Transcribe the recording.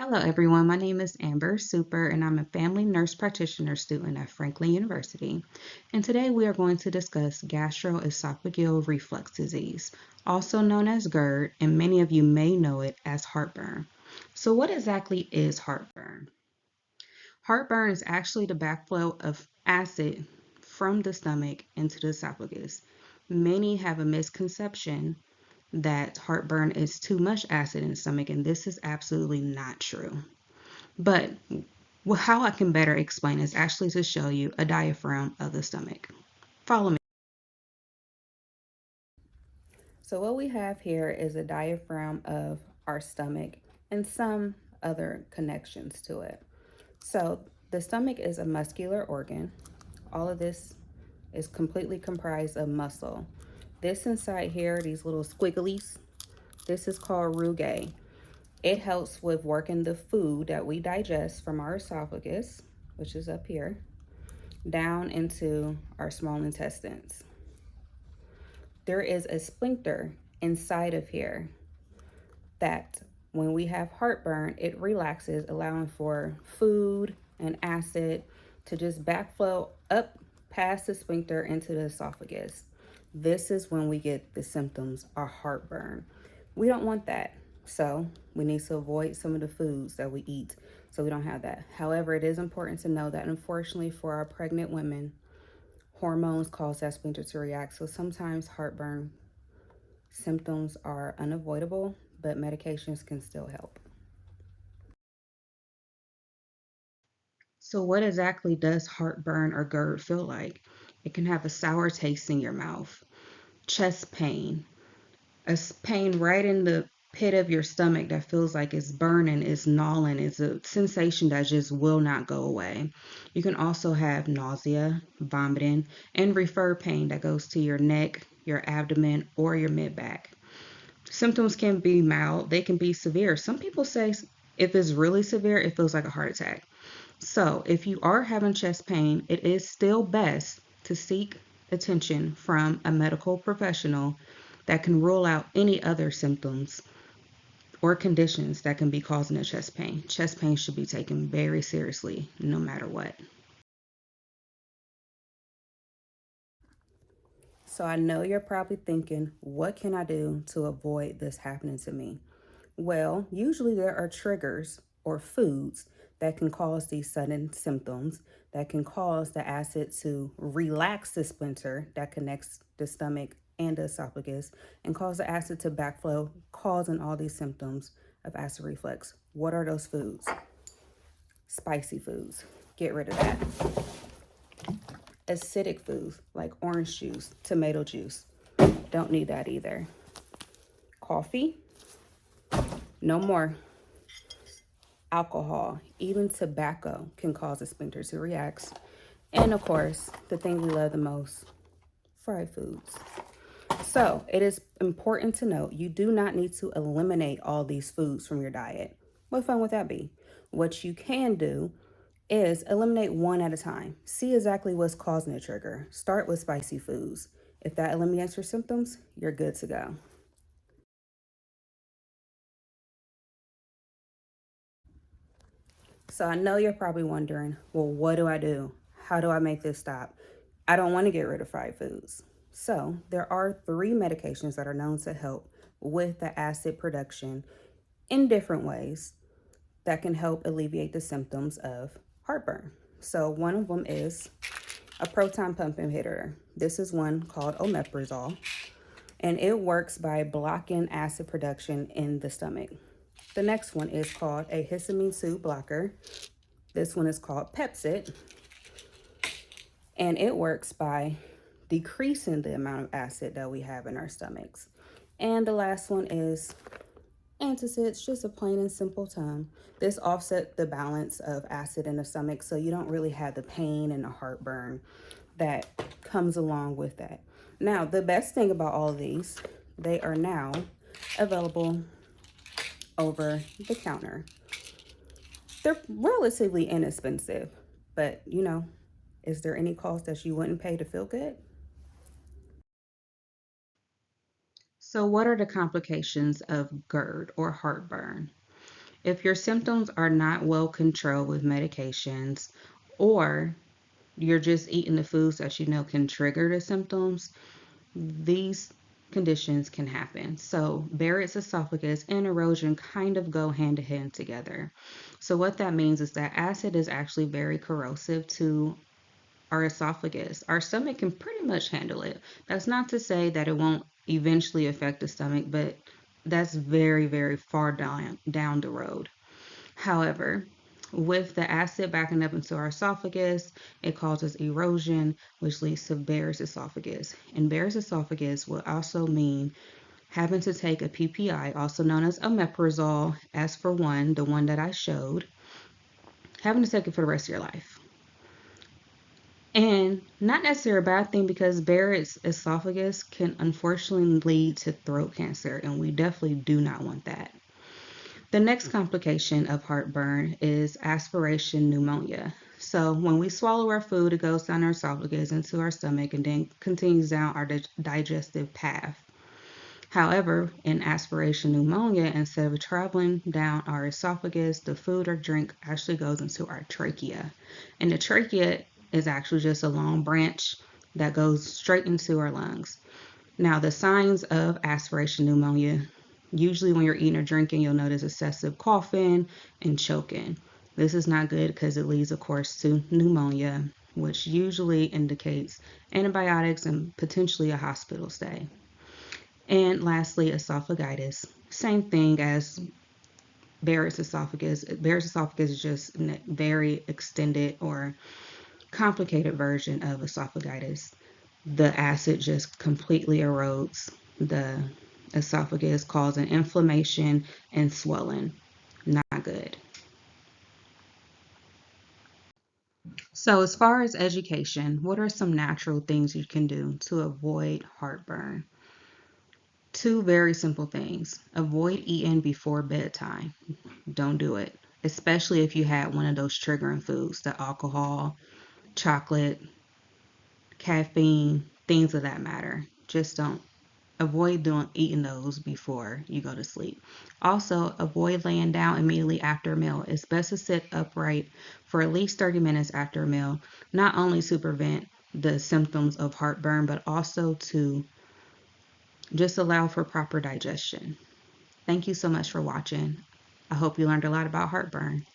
Hello, everyone. My name is Amber Super, and I'm a family nurse practitioner student at Franklin University. And today we are going to discuss gastroesophageal reflux disease, also known as Gerd, and many of you may know it as heartburn. So, what exactly is heartburn? Heartburn is actually the backflow of acid from the stomach into the esophagus. Many have a misconception that heartburn is too much acid in the stomach, and this is absolutely not true. But how I can better explain is actually to show you a diaphragm of the stomach. Follow me. So what we have here is a diaphragm of our stomach and some other connections to it. So the stomach is a muscular organ. All of this is completely comprised of muscle. This inside here, these little squigglies, this is called rugae. It helps with working the food that we digest from our esophagus, which is up here, down into our small intestines. There is a sphincter inside of here that when we have heartburn, it relaxes, allowing for food and acid to just backflow up past the sphincter into the esophagus. This is when we get the symptoms of heartburn. We don't want that. So we need to avoid some of the foods that we eat so we don't have that. However, it is important to know that unfortunately for our pregnant women, hormones cause that sphincter to react. So sometimes heartburn symptoms are unavoidable, but medications can still help. So, what exactly does heartburn or GERD feel like? It can have a sour taste in your mouth, chest pain, pain right in the pit of your stomach that feels like it's burning, it's gnawing, it's a sensation that just will not go away. You can also have nausea, vomiting, and refer pain that goes to your neck, your abdomen, or your mid back. Symptoms can be mild, they can be severe. Some people say if it's really severe, it feels like a heart attack. So, if you are having chest pain, it is still best to seek attention from a medical professional that can rule out any other symptoms or conditions that can be causing a chest pain. Chest pain should be taken very seriously no matter what. So I know you're probably thinking, what can I do to avoid this happening to me? Well, usually there are triggers or foods that can cause these sudden symptoms that can cause the acid to relax the sphincter that connects the stomach and the esophagus and cause the acid to backflow, causing all these symptoms of acid reflux. What are those foods? Spicy foods. Get rid of that. Acidic foods like orange juice, tomato juice. Don't need that either. Coffee. No more. Alcohol, even tobacco can cause the sphincter to react. And of course, the thing we love the most, fried foods. So it is important to note you do not need to eliminate all these foods from your diet. What fun would that be? What you can do is eliminate one at a time. See exactly what's causing the trigger. Start with spicy foods. If that eliminates your symptoms, you're good to go. So I know you're probably wondering, well, what do I do? How do I make this stop? I don't want to get rid of fried foods. So there are three medications that are known to help with the acid production in different ways that can help alleviate the symptoms of heartburn. So one of them is a proton pump inhibitor. This is one called omeprazole, and it works by blocking acid production in the stomach. The next one is called a histamine 2 blocker. This one is called Pepcid, and it works by decreasing the amount of acid that we have in our stomachs. And the last one is antacids, just a plain and simple term. This offset the balance of acid in the stomach, so you don't really have the pain and the heartburn that comes along with that. Now, the best thing about all of these, they are now available over the counter. They're relatively inexpensive, but is there any cost that you wouldn't pay to feel good? So, what are the complications of GERD or heartburn? If your symptoms are not well controlled with medications, or you're just eating the foods that you know can trigger the symptoms, these conditions can happen. So, Barrett's esophagus and erosion kind of go hand in hand together. So, what that means is that acid is actually very corrosive to our esophagus. Our stomach can pretty much handle it. That's not to say that it won't eventually affect the stomach, but that's very, very far down the road. However, with the acid backing up into our esophagus, it causes erosion, which leads to Barrett's esophagus. And Barrett's esophagus will also mean having to take a PPI, also known as omeprazole, as for one, the one that I showed, having to take it for the rest of your life. And not necessarily a bad thing, because Barrett's esophagus can unfortunately lead to throat cancer, and we definitely do not want that. The next complication of heartburn is aspiration pneumonia. So when we swallow our food, it goes down our esophagus into our stomach and then continues down our digestive path. However, in aspiration pneumonia, instead of traveling down our esophagus, the food or drink actually goes into our trachea. And the trachea is actually just a long branch that goes straight into our lungs. Now, the signs of aspiration pneumonia, usually when you're eating or drinking, you'll notice excessive coughing and choking. This is not good because it leads, of course, to pneumonia, which usually indicates antibiotics and potentially a hospital stay. And lastly, esophagitis. Same thing as Barrett's esophagus. Barrett's esophagus is just a very extended or complicated version of esophagitis. The acid just completely erodes the esophagus, causing inflammation and swelling. Not good. So, as far as education, what are some natural things you can do to avoid heartburn? Two very simple things. Avoid eating before bedtime. Don't do it, especially if you had one of those triggering foods, the alcohol, chocolate, caffeine, things of that matter. Just don't. Avoid eating those before you go to sleep. Also, avoid laying down immediately after a meal. It's best to sit upright for at least 30 minutes after a meal, not only to prevent the symptoms of heartburn, but also to just allow for proper digestion. Thank you so much for watching. I hope you learned a lot about heartburn.